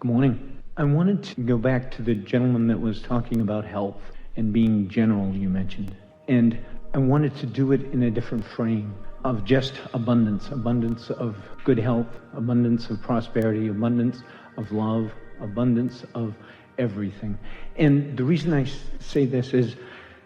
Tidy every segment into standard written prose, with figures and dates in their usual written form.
Good morning. I wanted to go back to the gentleman that was talking about health and being general, you mentioned. And I wanted to do it in a different frame of just abundance of good health, abundance of prosperity, abundance of love, abundance of everything. And the reason I say this is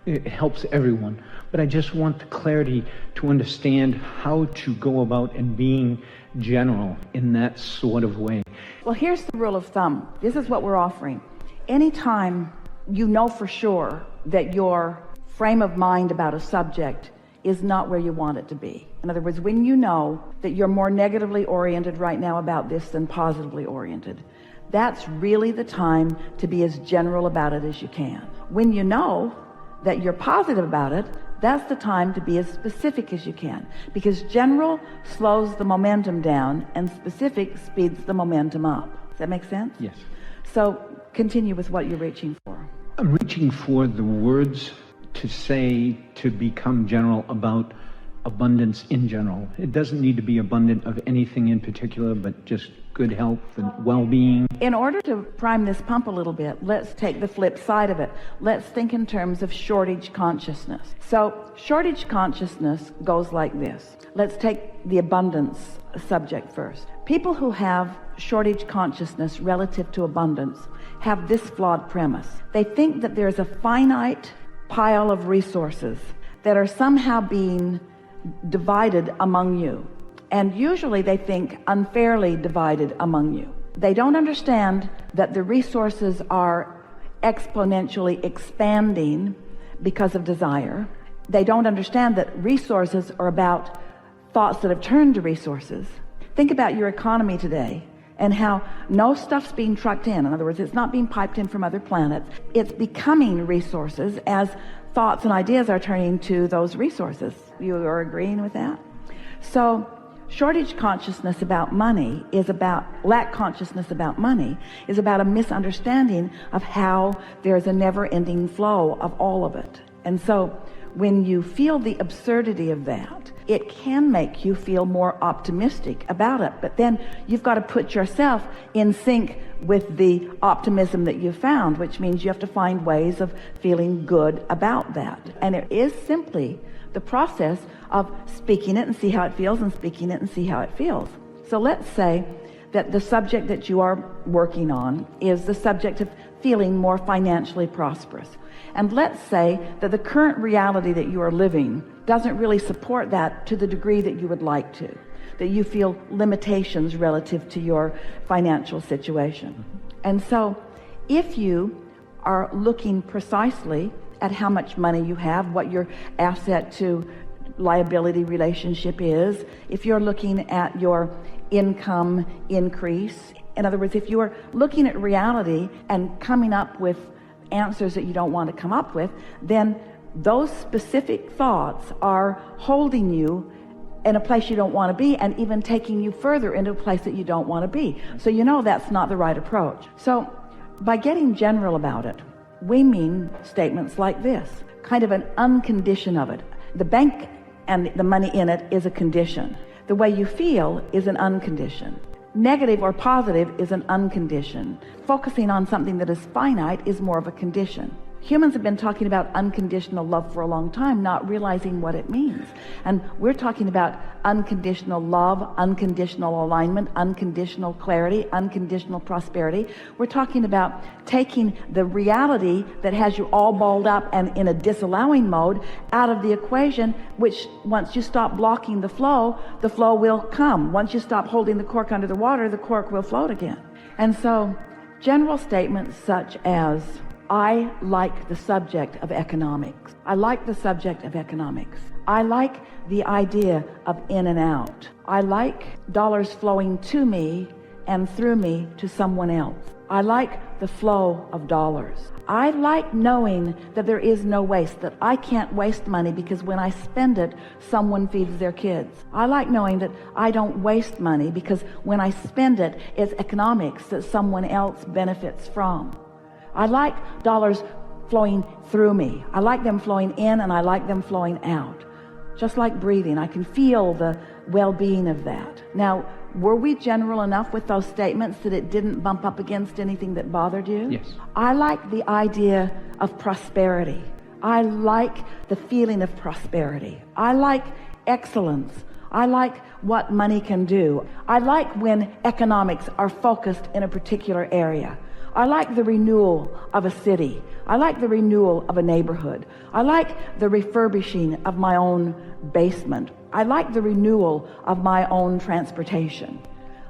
it helps everyone, but I just want the clarity to understand how to go about and being general in that sort of way. Well, here's the rule of thumb. This is what we're offering. Anytime you know for sure that your frame of mind about a subject is not where you want it to be. In other words, when you know that you're more negatively oriented right now about this than positively oriented, that's really the time to be as general about it as you can. When you know that you're positive about it, that's the time to be as specific as you can, because general slows the momentum down and specific speeds the momentum up. Does that make sense? Yes. So continue with what you're reaching for. I'm reaching for the words to say, to become general about abundance in general. It doesn't need to be abundant of anything in particular, but just good health and well-being. In order to prime this pump a little bit, let's take the flip side of it. Let's think in terms of shortage consciousness. So shortage consciousness goes like this. Let's take the abundance subject first. People who have shortage consciousness relative to abundance have this flawed premise. They think that there's a finite pile of resources that are somehow being divided among you. And usually they think unfairly divided among you. They don't understand that the resources are exponentially expanding because of desire. They don't understand that resources are about thoughts that have turned to resources. Think about your economy today and how no stuff's being trucked in. In other words, it's not being piped in from other planets. It's becoming resources as thoughts and ideas are turning to those resources. You are agreeing with that? So shortage consciousness about money is about, lack consciousness about money is about a misunderstanding of how there's a never-ending flow of all of it. And so when you feel the absurdity of that, it can make you feel more optimistic about it. But then you've got to put yourself in sync with the optimism that you found, which means you have to find ways of feeling good about that. And it is simply the process of speaking it and see how it feels, and speaking it and see how it feels. So let's say that the subject that you are working on is the subject of feeling more financially prosperous. And let's say that the current reality that you are living doesn't really support that to the degree that you would like to, that you feel limitations relative to your financial situation. And so if you are looking precisely at how much money you have, what your asset to liability relationship is, if you're looking at your income increase, in other words, if you are looking at reality and coming up with answers that you don't want to come up with, then those specific thoughts are holding you in a place you don't want to be, and even taking you further into a place that you don't want to be. So you know that's not the right approach. So by getting general about it, we mean statements like this, kind of an uncondition of it. The bank and the money in it is a condition. The way you feel is an uncondition. Negative or positive is an uncondition. Focusing on something that is finite is more of a condition. Humans have been talking about unconditional love for a long time, not realizing what it means. And we're talking about unconditional love, unconditional alignment, unconditional clarity, unconditional prosperity. We're talking about taking the reality that has you all balled up and in a disallowing mode out of the equation, which once you stop blocking the flow will come. Once you stop holding the cork under the water, the cork will float again. And so general statements such as, I like the subject of economics. I like the subject of economics. I like the idea of in and out. I like dollars flowing to me and through me to someone else. I like the flow of dollars. I like knowing that there is no waste, that I can't waste money because when I spend it, someone feeds their kids. I like knowing that I don't waste money because when I spend it, it's economics that someone else benefits from. I like dollars flowing through me. I like them flowing in and I like them flowing out. Just like breathing, I can feel the well-being of that. Now, were we general enough with those statements that it didn't bump up against anything that bothered you? Yes. I like the idea of prosperity. I like the feeling of prosperity. I like excellence. I like what money can do. I like when economics are focused in a particular area. I like the renewal of a city. I like the renewal of a neighborhood. I like the refurbishing of my own basement. I like the renewal of my own transportation.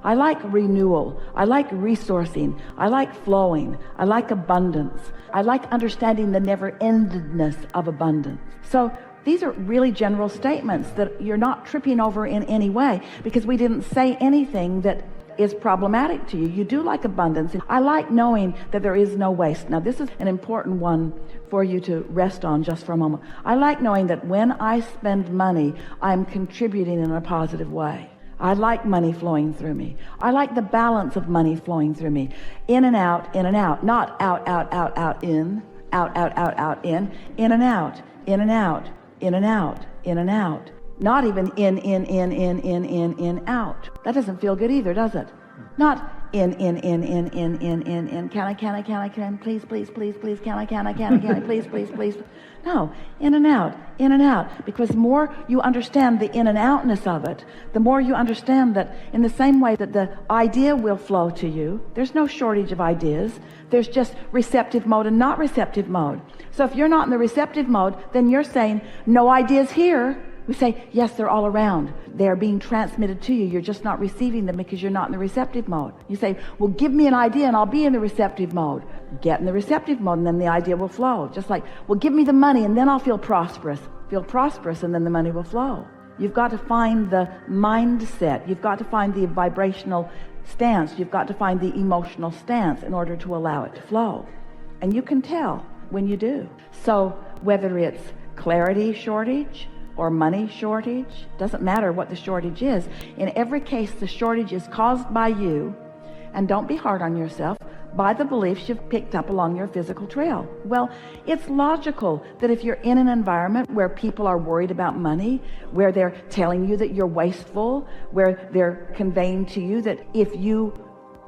I like renewal. I like resourcing. I like flowing. I like abundance. I like understanding the never-endedness of abundance. So these are really general statements that you're not tripping over in any way, because we didn't say anything that is problematic to you. You do like abundance. I like knowing that there is no waste. Now, this is an important one for you to rest on just for a moment. I like knowing that when I spend money, I'm contributing in a positive way. I like money flowing through me. I like the balance of money flowing through me. In and out, not out, out, out, out, in, out, out, out, out, in and out, in and out, in and out, in and out. Not even in, out. That doesn't feel good either, does it? Not in, can I, please, please, please, please, can I, please, please, please. No, in and out, because the more you understand the in and outness of it, the more you understand that in the same way that the idea will flow to you, there's no shortage of ideas. There's just receptive mode and not receptive mode. So if you're not in the receptive mode, then you're saying, no ideas here. We say, yes, they're all around. They're being transmitted to you. You're just not receiving them because you're not in the receptive mode. You say, well, give me an idea and I'll be in the receptive mode. Get in the receptive mode and then the idea will flow. Just like, well, give me the money and then I'll feel prosperous. Feel prosperous and then the money will flow. You've got to find the mindset. You've got to find the vibrational stance. You've got to find the emotional stance in order to allow it to flow. And you can tell when you do. So whether it's clarity shortage or money shortage, doesn't matter what the shortage is. In every case, the shortage is caused by you, and don't be hard on yourself, by the beliefs you've picked up along your physical trail. Well, it's logical that if you're in an environment where people are worried about money, where they're telling you that you're wasteful, where they're conveying to you that if you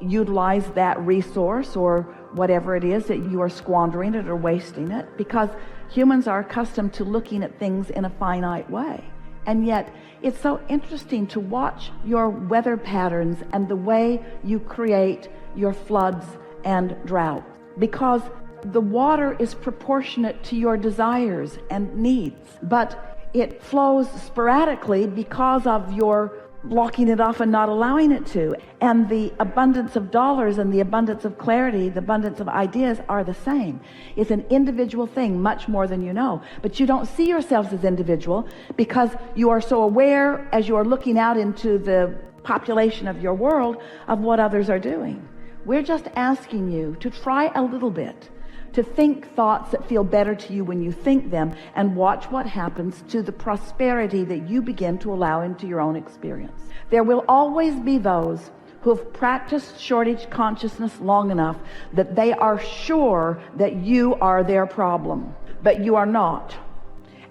utilize that resource or whatever it is, that you are squandering it or wasting it, because humans are accustomed to looking at things in a finite way. And yet it's so interesting to watch your weather patterns and the way you create your floods and droughts, because the water is proportionate to your desires and needs, but it flows sporadically because of your blocking it off and not allowing it to. And the abundance of dollars and the abundance of clarity, the abundance of ideas are the same. It's an individual thing, much more than you know. But you don't see yourselves as individual because you are so aware as you are looking out into the population of your world of what others are doing. We're just asking you to try a little bit, to think thoughts that feel better to you when you think them, and watch what happens to the prosperity that you begin to allow into your own experience. There will always be those who have practiced shortage consciousness long enough that they are sure that you are their problem, but you are not.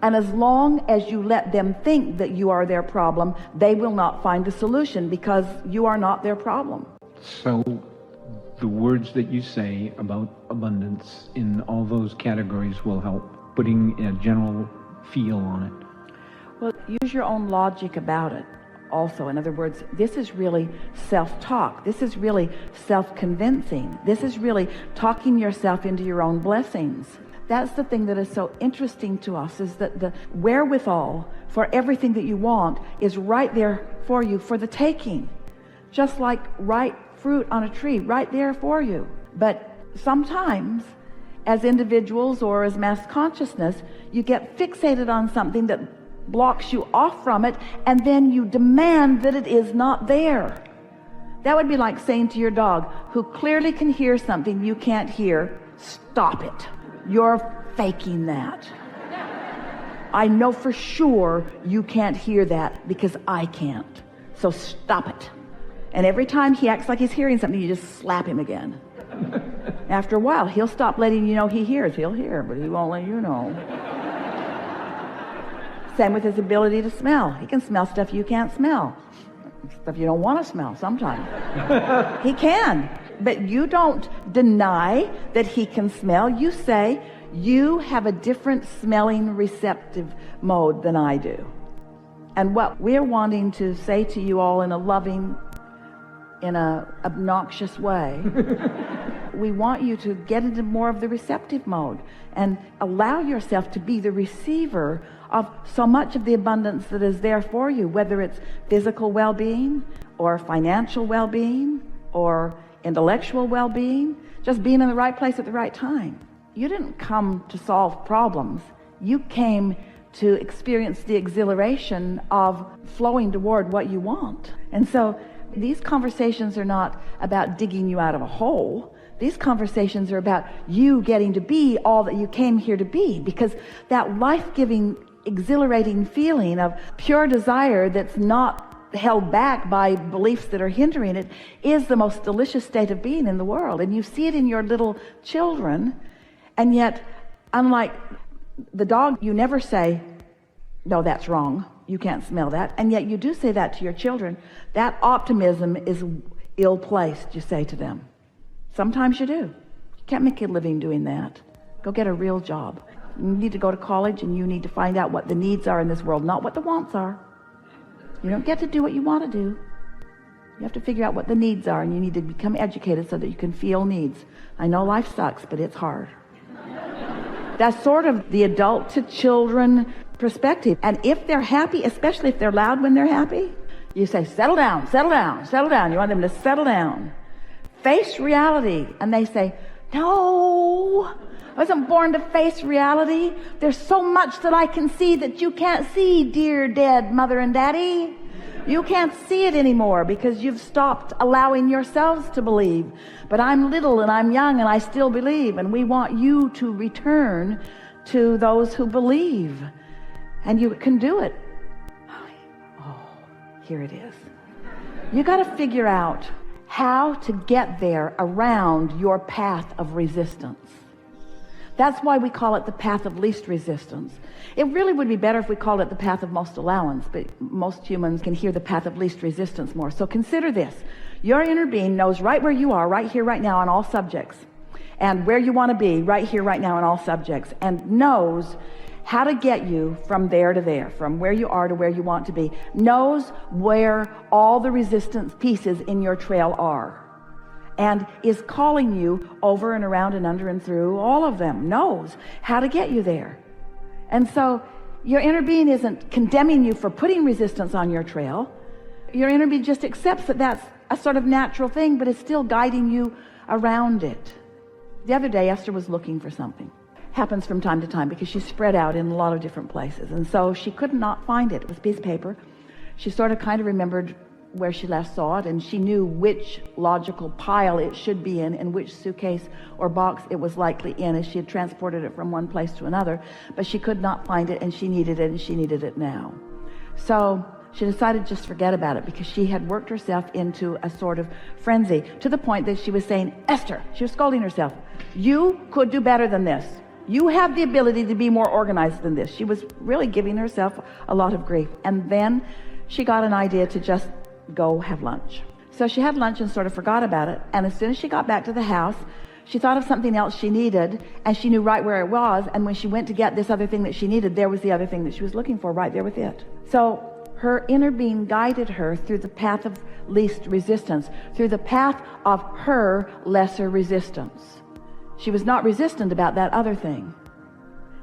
And as long as you let them think that you are their problem, they will not find a solution because you are not their problem. So the words that you say about abundance in all those categories will help, putting a general feel on it. Well, use your own logic about it also. In other words, this is really self-talk. This is really self-convincing. This is really talking yourself into your own blessings. That's the thing that is so interesting to us, is that the wherewithal for everything that you want is right there for you for the taking. Just like ripe fruit on a tree, right there for you. But sometimes, as individuals or as mass consciousness, you get fixated on something that blocks you off from it, and then you demand that it is not there. That would be like saying to your dog, who clearly can hear something you can't hear, stop it. You're faking that. I know for sure you can't hear that because I can't. So stop it. And every time he acts like he's hearing something, you just slap him again. After a while, he'll stop letting you know he hears. He'll hear, but he won't let you know. Same with his ability to smell. He can smell stuff you can't smell. Stuff you don't want to smell sometimes. He can. But you don't deny that he can smell. You say, you have a different smelling receptive mode than I do. And what we're wanting to say to you all in a loving, in a obnoxious way, we want you to get into more of the receptive mode and allow yourself to be the receiver of so much of the abundance that is there for you, whether it's physical well-being or financial well-being or intellectual well-being, just being in the right place at the right time. You didn't come to solve problems. You came to experience the exhilaration of flowing toward what you want. And so these conversations are not about digging you out of a hole. These conversations are about you getting to be all that you came here to be, because that life-giving, exhilarating feeling of pure desire that's not held back by beliefs that are hindering it is the most delicious state of being in the world. And you see it in your little children, and yet, unlike the dog, you never say, no, that's wrong, you can't smell that. And yet you do say that to your children. That optimism is ill-placed, you say to them. Sometimes you do. You can't make a living doing that. Go get a real job. You need to go to college, and you need to find out what the needs are in this world, not what the wants are. You don't get to do what you want to do. You have to figure out what the needs are, and you need to become educated so that you can feel needs. I know life sucks, but it's hard. That's sort of the adult to children perspective. And if they're happy, especially if they're loud when they're happy, you say, settle down, settle down, settle down. You want them to settle down. Face reality. And they say, no, I wasn't born to face reality. There's so much that I can see that you can't see, dear dead mother and daddy. You can't see it anymore because you've stopped allowing yourselves to believe. But I'm little and I'm young and I still believe. And we want you to return to those who believe. And you can do it. Oh, here it is. You got to figure out how to get there around your path of resistance. That's why we call it the path of least resistance. It really would be better if we called it the path of most allowance, but most humans can hear the path of least resistance more. So consider this. Your inner being knows right where you are, right here, right now, on all subjects, and where you want to be, right here, right now, on all subjects, and knows how to get you from there to there, from where you are to where you want to be, knows where all the resistance pieces in your trail are, and is calling you over and around and under and through all of them, knows how to get you there. And so your inner being isn't condemning you for putting resistance on your trail. Your inner being just accepts that that's a sort of natural thing, but is still guiding you around it. The other day, Esther was looking for something. Happens from time to time because she's spread out in a lot of different places. And so she could not find it. It was a piece of paper. She sort of kind of remembered where she last saw it, and she knew which logical pile it should be in and which suitcase or box it was likely in as she had transported it from one place to another. But she could not find it, and she needed it, and she needed it now. So she decided to just forget about it because she had worked herself into a sort of frenzy to the point that she was saying, Esther, she was scolding herself, you could do better than this. You have the ability to be more organized than this. She was really giving herself a lot of grief. And then she got an idea to just go have lunch. So she had lunch and sort of forgot about it. And as soon as she got back to the house, she thought of something else she needed, and she knew right where it was. And when she went to get this other thing that she needed, there was the other thing that she was looking for right there with it. So her inner being guided her through the path of least resistance, through the path of her lesser resistance. She was not resistant about that other thing.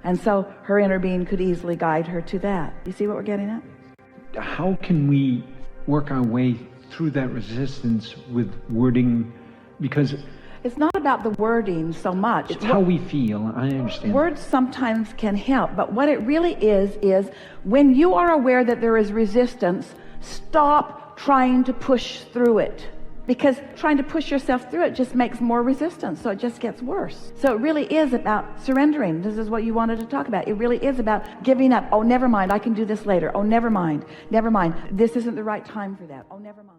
And so her inner being could easily guide her to that. You see what we're getting at? How can we work our way through that resistance with wording? Because it's not about the wording so much. It's how we feel. I understand. Words sometimes can help, but what it really is when you are aware that there is resistance, stop trying to push through it. Because trying to push yourself through it just makes more resistance, so it just gets worse. So it really is about surrendering. This is what you wanted to talk about. It really is about giving up. Oh, never mind, I can do this later. Oh, never mind, this isn't the right time for that. Oh, never mind.